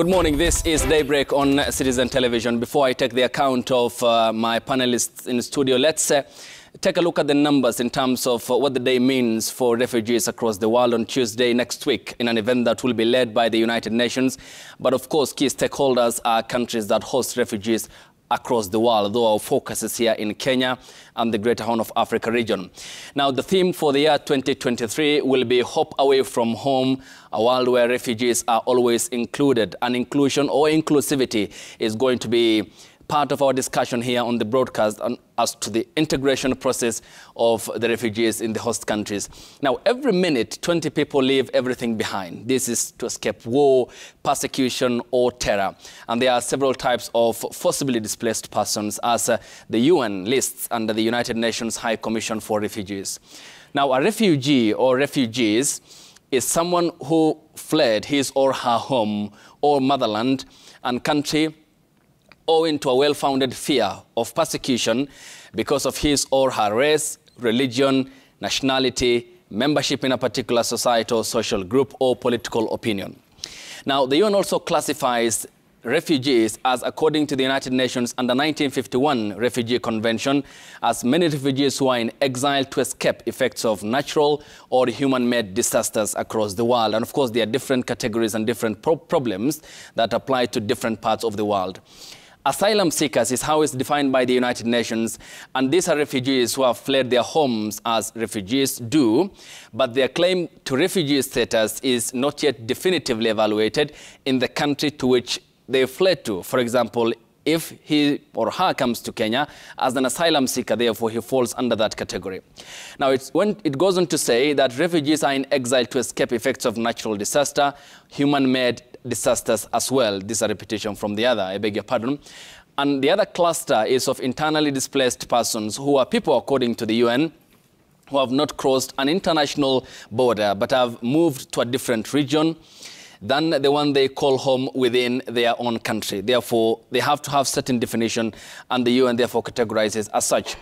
Good morning. This is Daybreak on Citizen Television. Before I take the account of my panelists in the studio, let's take a look at the numbers in terms of what the day means for refugees across the world on Tuesday next week in an event that will be led by the United Nations. But of course, key stakeholders are countries that host refugees across the world, though our focus is here in Kenya and the Greater Horn of Africa region. Now, the theme for the year 2023 will be Hope Away from Home, a world where refugees are always included. And inclusion or inclusivity is going to be part of our discussion here on the broadcast as to the integration process of the refugees in the host countries. Now, every minute, 20 people leave everything behind. This is to escape war, persecution, or terror. And there are several types of forcibly displaced persons, as the UN lists under the United Nations High Commission for Refugees. Now, a refugee or refugees is someone who fled his or her home or motherland and country owing to a well-founded fear of persecution because of his or her race, religion, nationality, membership in a particular society or social group, or political opinion. Now, the UN also classifies refugees as, according to the United Nations under 1951 Refugee Convention, as many refugees who are in exile to escape effects of natural or human-made disasters across the world. And of course, there are different categories and different problems that apply to different parts of the world. Asylum seekers is how it's defined by the United Nations, and these are refugees who have fled their homes as refugees do, but their claim to refugee status is not yet definitively evaluated in the country to which they fled to. For example, if he or her comes to Kenya as an asylum seeker, therefore he falls under that category. Now, it goes on to say that refugees are in exile to escape effects of natural disaster, human-made disasters as well. This is a repetition from the other, I beg your pardon. And the other cluster is of internally displaced persons, who are people, according to the UN, who have not crossed an international border but have moved to a different region than the one they call home within their own country. Therefore, they have to have certain definition, and the UN therefore categorizes as such.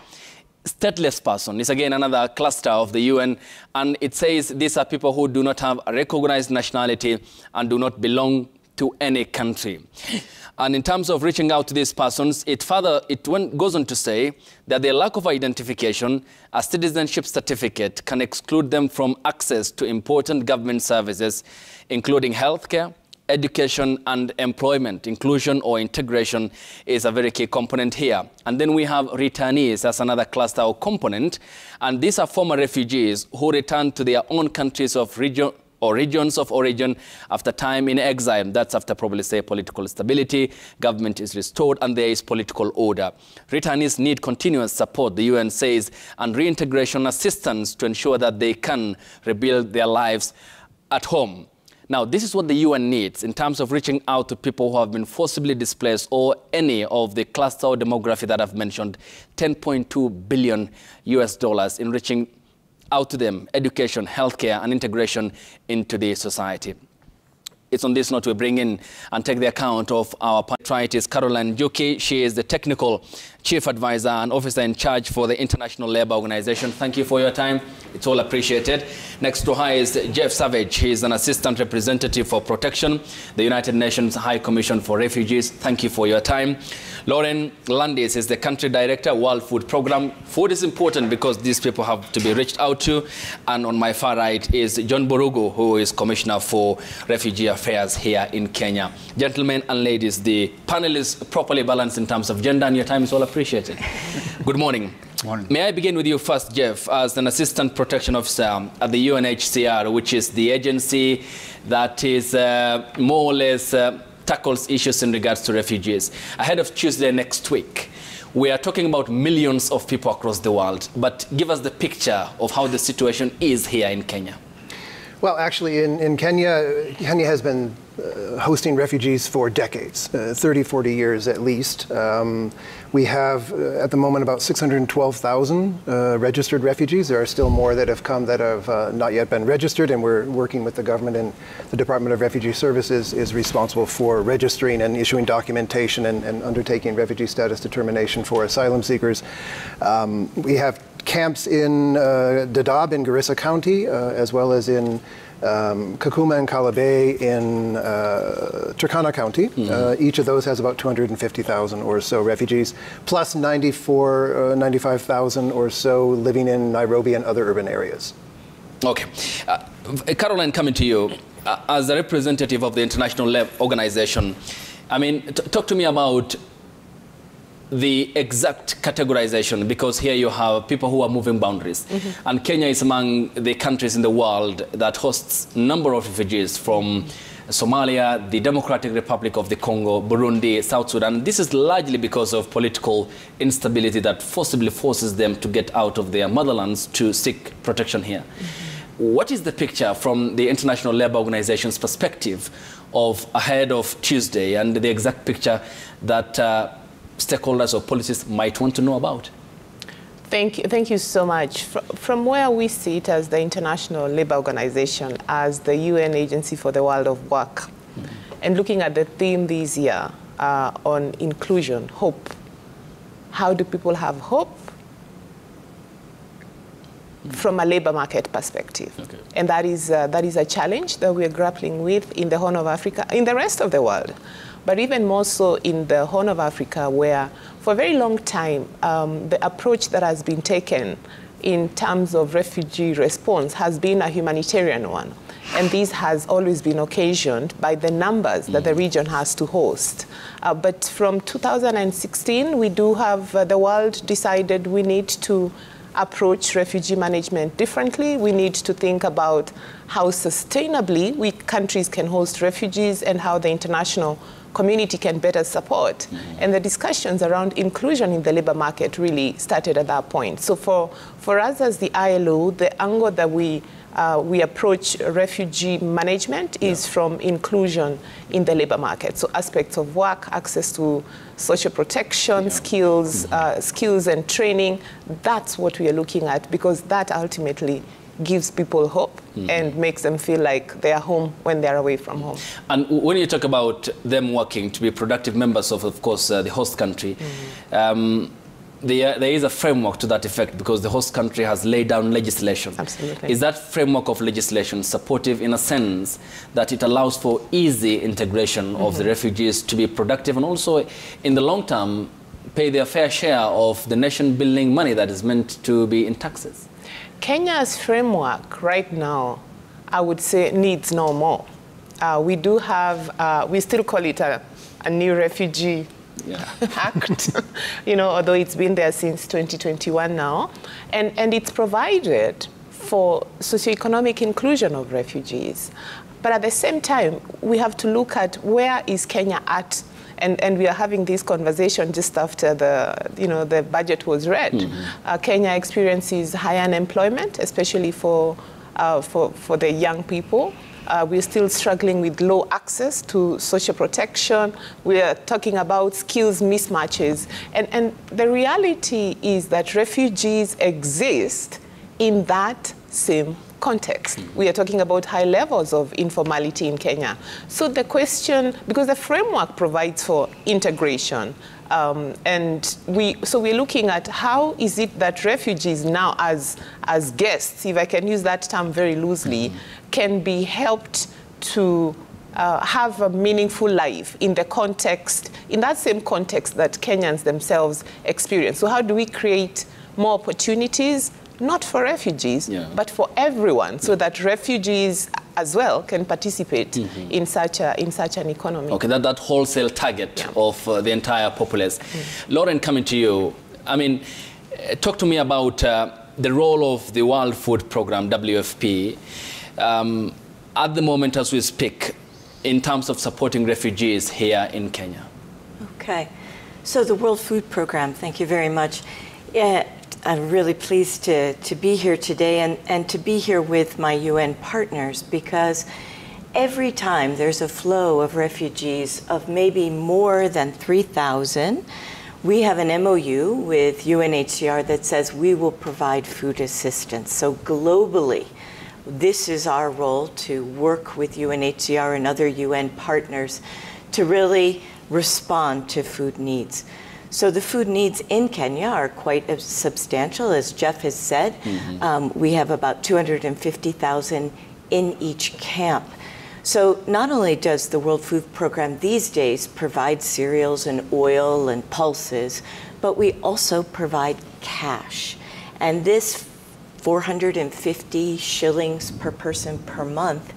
Stateless person is again another cluster of the UN, and it says these are people who do not have a recognized nationality and do not belong to any country. And in terms of reaching out to these persons, it goes on to say that their lack of identification, a citizenship certificate, can exclude them from access to important government services, including healthcare, education, and employment. Inclusion or integration is a very key component here. And then we have returnees as another cluster or component. And these are former refugees who return to their own countries of region or regions of origin after time in exile. That's after probably, say, political stability, government is restored, and there is political order. Returnees need continuous support, the UN says, and reintegration assistance to ensure that they can rebuild their lives at home. Now, this is what the UN needs in terms of reaching out to people who have been forcibly displaced or any of the cluster or demography that I've mentioned, $10.2 billion in reaching out to them, education, healthcare, and integration into the society. It's on this note we bring in and take the account of our patriot, Caroline Juki. She is the technical chief advisor and officer in charge for the International Labour Organization. Thank you for your time. It's all appreciated. Next to her is Jeff Savage. He is an assistant representative for protection, the United Nations High Commission for Refugees. Thank you for your time. Lauren Landis is the country director, World Food Program. Food is important because these people have to be reached out to. And on my far right is John Burugu, who is Commissioner for Refugee Affairs here in Kenya. Gentlemen and ladies, the panel is properly balanced in terms of gender, and your time is all appreciated. Good morning. Morning. May I begin with you first, Jeff, as an assistant protection officer at the UNHCR, which is the agency that is more or less tackles issues in regards to refugees. Ahead of Tuesday next week, we are talking about millions of people across the world, but give us the picture of how the situation is here in Kenya. Well, actually, in Kenya, Kenya has been hosting refugees for decades, 30, 40 years at least. We have, at the moment, about 612,000 registered refugees. There are still more that have come that have not yet been registered, and we're working with the government, and the Department of Refugee Services is responsible for registering and issuing documentation and undertaking refugee status determination for asylum seekers. We have camps in Dadaab in Garissa County, as well as in Kakuma and Kalabay in Turkana County. Each of those has about 250,000 or so refugees, plus 95,000 or so living in Nairobi and other urban areas. Okay. Caroline, coming to you. As a representative of the international organization, I mean, talk to me about the exact categorization, because here you have people who are moving boundaries. And Kenya is among the countries in the world that hosts a number of refugees from Somalia, the Democratic Republic of the Congo, Burundi, South Sudan. This is largely because of political instability that forcibly forces them to get out of their motherlands to seek protection here. What is the picture from the International Labour Organization's perspective of ahead of Tuesday, and the exact picture that stakeholders or policies might want to know about? Thank you so much. From where we sit as the International Labour Organization, as the UN Agency for the World of Work, and looking at the theme this year on inclusion, hope. How do people have hope from a labor market perspective? And that is a challenge that we're grappling with in the Horn of Africa, in the rest of the world, but even more so in the Horn of Africa, where for a very long time, the approach that has been taken in terms of refugee response has been a humanitarian one. And this has always been occasioned by the numbers that the region has to host. But from 2016, we do have, the world decided we need to approach refugee management differently. We need to think about how sustainably countries can host refugees and how the international community can better support. And the discussions around inclusion in the labor market really started at that point. So for us as the ILO, the angle that we approach refugee management is from inclusion in the labor market. So aspects of work, access to social protection, skills and training, that's what we are looking at, because that ultimately gives people hope and makes them feel like they are home when they're away from home. And when you talk about them working to be productive members of course, the host country, there is a framework to that effect, because the host country has laid down legislation. Absolutely. Is that framework of legislation supportive in a sense that it allows for easy integration of the refugees to be productive, and also in the long term pay their fair share of the nation building money that is meant to be in taxes? Kenya's framework right now, I would say, needs no more. We do have, we still call it a new refugee act, you know, although it's been there since 2021 now. And it's provided for socioeconomic inclusion of refugees. But at the same time, we have to look at where is Kenya at. And we are having this conversation just after the budget was read. Kenya experiences high unemployment, especially for the young people. We're still struggling with low access to social protection. We are talking about skills mismatches. And the reality is that refugees exist in that same context. We are talking about high levels of informality in Kenya. So the question, because the framework provides for integration, and we're looking at how is it that refugees now as guests, if I can use that term very loosely, can be helped to have a meaningful life in the context, in that same context that Kenyans themselves experience. So how do we create more opportunities, not for refugees, but for everyone, so that refugees as well can participate in such an economy. Okay, that wholesale target of the entire populace. Lauren, coming to you, I mean, talk to me about the role of the World Food Programme, WFP, at the moment as we speak, in terms of supporting refugees here in Kenya. Okay, so the World Food Programme, thank you very much. I'm really pleased to be here today and to be here with my UN partners, because every time there's a flow of refugees of maybe more than 3,000, we have an MOU with UNHCR that says we will provide food assistance. So globally, this is our role, to work with UNHCR and other UN partners to really respond to food needs. So the food needs in Kenya are quite substantial. As Jeff has said, we have about 250,000 in each camp. So not only does the World Food Program these days provide cereals and oil and pulses, but we also provide cash. And this 450 shillings per person per month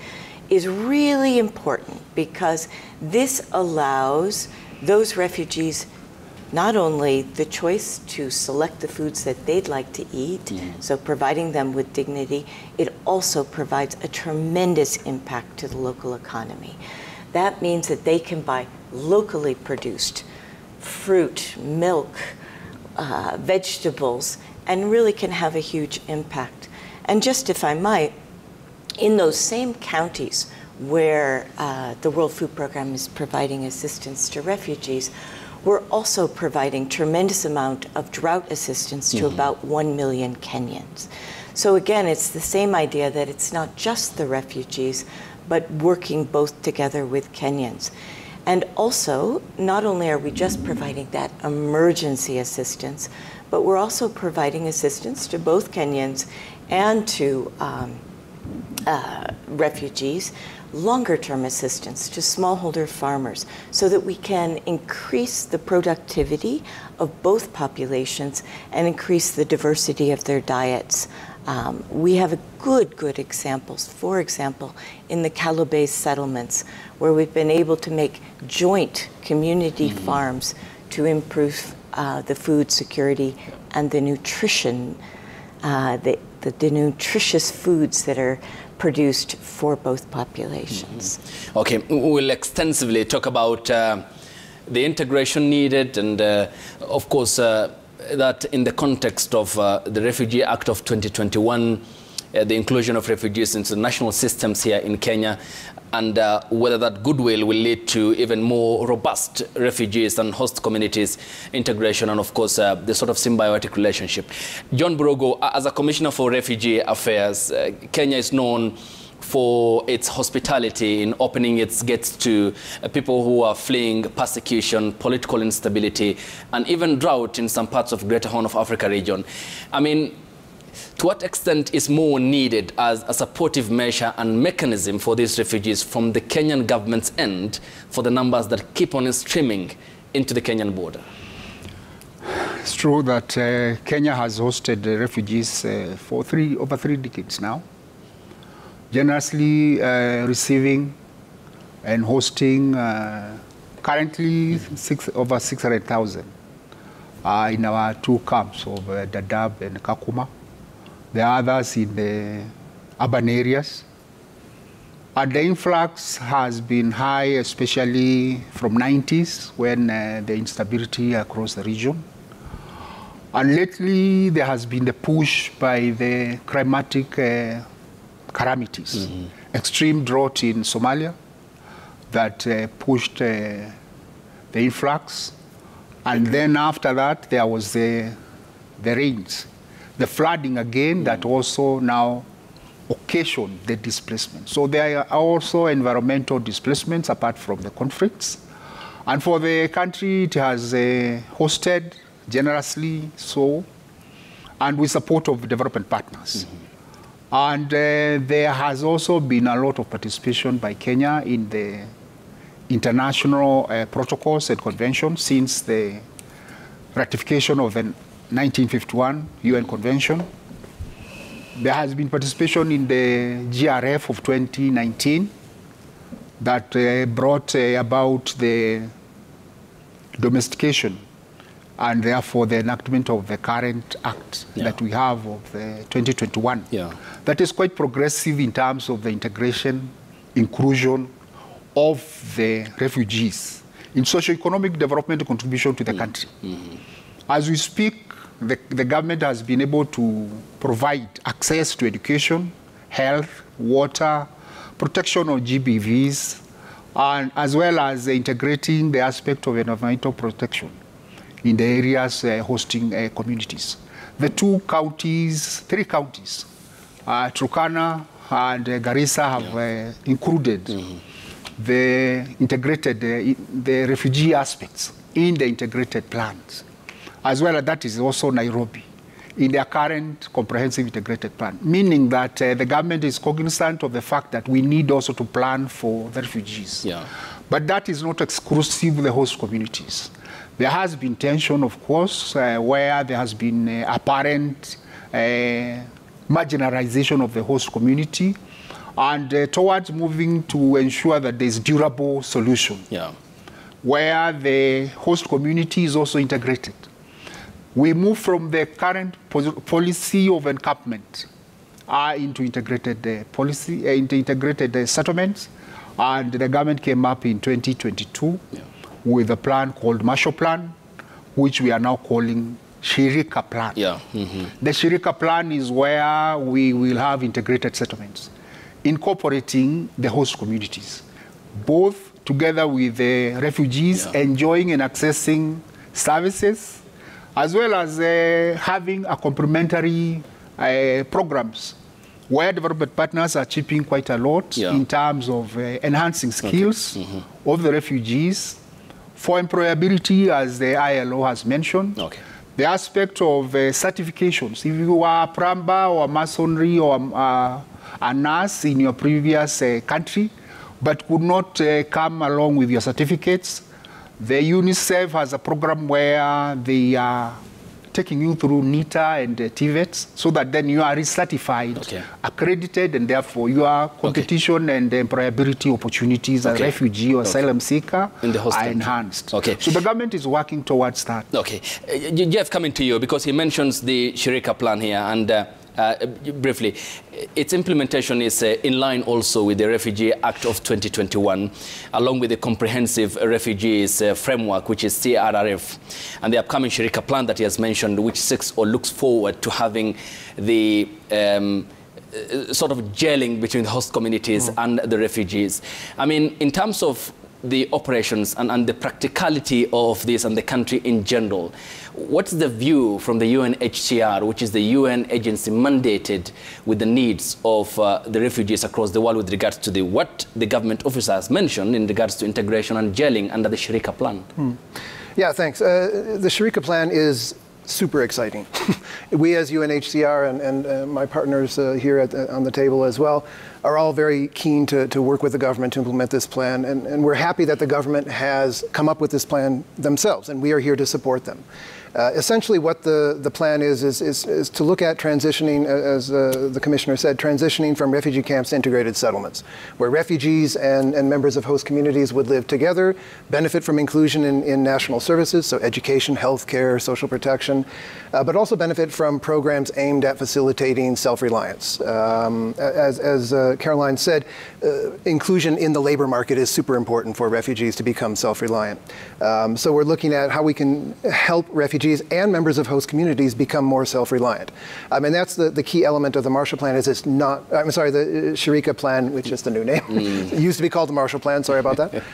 is really important because this allows those refugees not only the choice to select the foods that they'd like to eat, so providing them with dignity, it also provides a tremendous impact to the local economy. That means that they can buy locally produced fruit, milk, vegetables, and really can have a huge impact. And just if I might, in those same counties where the World Food Program is providing assistance to refugees, we're also providing tremendous amount of drought assistance to about 1 million Kenyans. So again, it's the same idea that it's not just the refugees, but working both together with Kenyans. And also, not only are we just providing that emergency assistance, but we're also providing assistance to both Kenyans and to refugees, longer-term assistance to smallholder farmers so that we can increase the productivity of both populations and increase the diversity of their diets. We have good examples, for example, in the Kalobey settlements, where we've been able to make joint community farms to improve the food security and the nutrition, the nutritious foods that are produced for both populations. Okay, we'll extensively talk about the integration needed and of course that in the context of the Refugee Act of 2021, the inclusion of refugees into national systems here in Kenya, and whether that goodwill will lead to even more robust refugees and host communities integration, and of course the sort of symbiotic relationship. John Borogo, as a Commissioner for Refugee Affairs, Kenya is known for its hospitality in opening its gates to people who are fleeing persecution, political instability, and even drought in some parts of Greater Horn of Africa region. I mean, to what extent is more needed as a supportive measure and mechanism for these refugees from the Kenyan government's end for the numbers that keep on streaming into the Kenyan border? It's true that Kenya has hosted refugees for over three decades now, generously receiving and hosting currently over 600,000 in our two camps of Dadaab and Kakuma. The others in the urban areas. And the influx has been high, especially from 90s when the instability across the region. And lately, there has been the push by the climatic calamities. Extreme drought in Somalia that pushed the influx. And then after that, there was the rains. The flooding again that also now occasioned the displacement. So there are also environmental displacements apart from the conflicts. And for the country, it has hosted generously so, and with support of development partners. And there has also been a lot of participation by Kenya in the international protocols and conventions since the ratification of the 1951 UN Convention. There has been participation in the GRF of 2019 that brought about the domestication and therefore the enactment of the current act that we have of 2021. That is quite progressive in terms of the integration, inclusion of the refugees in socio-economic development contribution to the country. As we speak, the government has been able to provide access to education, health, water, protection of GBVs, and as well as integrating the aspect of environmental protection in the areas hosting communities. The three counties, Turkana and Garissa have included the integrated the refugee aspects in the integrated plans. As well as that is also Nairobi in their current comprehensive integrated plan, meaning that the government is cognizant of the fact that we need also to plan for the refugees. Yeah. But that is not exclusive to the host communities. There has been tension, of course, where there has been apparent marginalization of the host community, and towards moving to ensure that there's durable solution, where the host community is also integrated. We move from the current policy of encampment into integrated policy, into integrated settlements, and the government came up in 2022 with a plan called Marshall Plan, which we are now calling Shirika Plan. The Shirika Plan is where we will have integrated settlements, incorporating the host communities, both together with the refugees enjoying and accessing services, as well as having a complementary programs where development partners are chipping quite a lot in terms of enhancing skills of the refugees, for employability, as the ILO has mentioned, the aspect of certifications. If you are a plumber or masonry or a nurse in your previous country, but could not come along with your certificates, the UNICEF has a program where they are taking you through NITA and TVETs, so that then you are recertified, accredited, and therefore your competition and employability opportunities as a refugee or asylum seeker are enhanced. So the government is working towards that. Jeff, coming to you, because he mentions the Shirika Plan here, and briefly, its implementation is in line also with the Refugee Act of 2021, along with the Comprehensive Refugees Framework, which is CRRF, and the upcoming Shirika Plan that he has mentioned, which seeks or looks forward to having the sort of gelling between the host communities and the refugees. I mean, in terms of the operations and the practicality of this and the country in general, what's the view from the UNHCR, which is the UN agency mandated with the needs of the refugees across the world with regards to what the government officers mentioned in regards to integration and gelling under the Shirika Plan? Yeah, thanks. The Shirika Plan is super exciting. We as UNHCR and my partners here on the table as well are all very keen to work with the government to implement this plan, and we're happy that the government has come up with this plan themselves, and we are here to support them. Essentially what the plan is to look at transitioning, as the Commissioner said, transitioning from refugee camps to integrated settlements, where refugees and members of host communities would live together, benefit from inclusion in national services, so education, healthcare, social protection, but also benefit from programs aimed at facilitating self-reliance. As Caroline said, inclusion in the labor market is super important for refugees to become self-reliant. So we're looking at how we can help refugees and members of host communities become more self-reliant. And that's the key element of the Marshall Plan. Is it's not, I'm sorry, the Shirika Plan, which is the new name. It used to be called the Marshall Plan, sorry about that.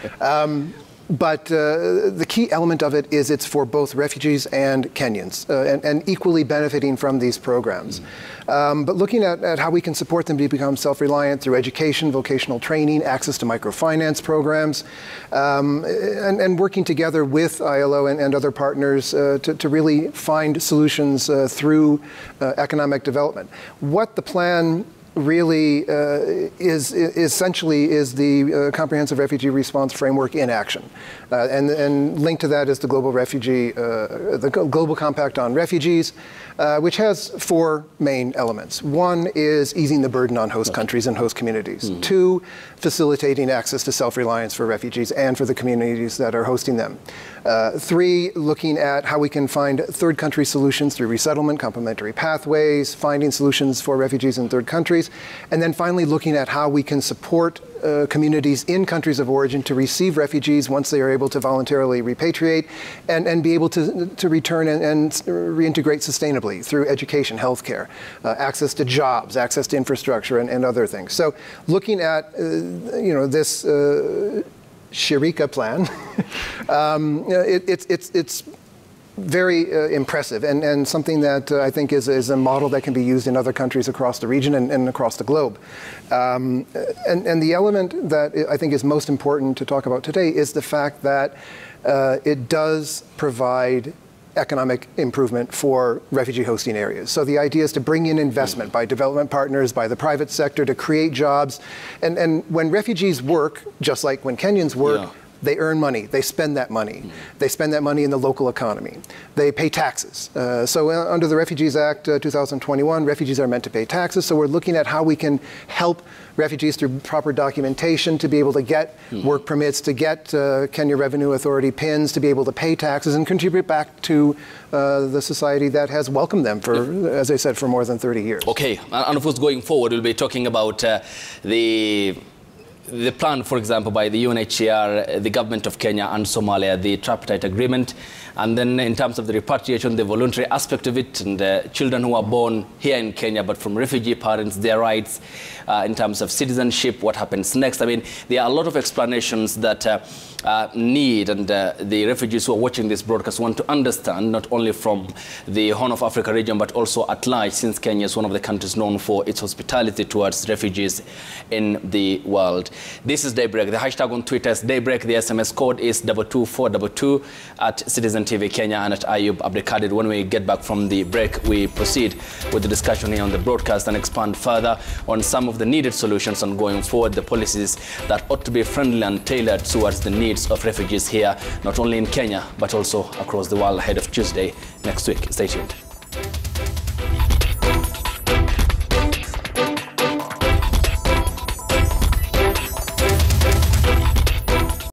But the key element of it is it's for both refugees and Kenyans, and equally benefiting from these programs. But looking at how we can support them to become self-reliant through education, vocational training, access to microfinance programs, and working together with ILO and other partners to really find solutions through economic development. What the plan really is essentially the Comprehensive Refugee Response Framework in action, and linked to that is the Global Compact on Refugees, which has 4 main elements. 1 is easing the burden on host countries and host communities. 2, facilitating access to self-reliance for refugees and for the communities that are hosting them. 3, looking at how we can find third country solutions through resettlement, complementary pathways, finding solutions for refugees in third countries, and then finally looking at how we can support communities in countries of origin to receive refugees once they are able to voluntarily repatriate and be able to return and reintegrate sustainably through education, healthcare, access to jobs, access to infrastructure, and other things. So looking at this Shirika Plan, it's very impressive and something that I think is a model that can be used in other countries across the region and across the globe. And the element that I think is most important to talk about today is the fact that it does provide economic improvement for refugee hosting areas. So the idea is to bring in investment by development partners, by the private sector, to create jobs. And when refugees work, just like when Kenyans work, they earn money, they spend that money. They spend that money in the local economy. They pay taxes. So under the Refugees Act 2021, refugees are meant to pay taxes. So we're looking at how we can help refugees through proper documentation to be able to get work permits, to get Kenya Revenue Authority PINs, to be able to pay taxes and contribute back to the society that has welcomed them for, as I said, for more than 30 years. Okay, and of course going forward we'll be talking about the plan, for example, by the UNHCR, the government of Kenya and Somalia, the tripartite agreement, and then in terms of the repatriation, the voluntary aspect of it, and children who are born here in Kenya but from refugee parents, their rights, in terms of citizenship, what happens next. I mean, there are a lot of explanations that need, and the refugees who are watching this broadcast want to understand, not only from the Horn of Africa region, but also at large, since Kenya is one of the countries known for its hospitality towards refugees in the world. This is Daybreak. The hashtag on Twitter is Daybreak. The SMS code is 22422 at Citizen TV Kenya and at Ayub Abdikadir. When we get back from the break, we proceed with the discussion here on the broadcast and expand further on some of the needed solutions on going forward, the policies that ought to be friendly and tailored towards the needs of refugees here, not only in Kenya, but also across the world ahead of Tuesday next week. Stay tuned.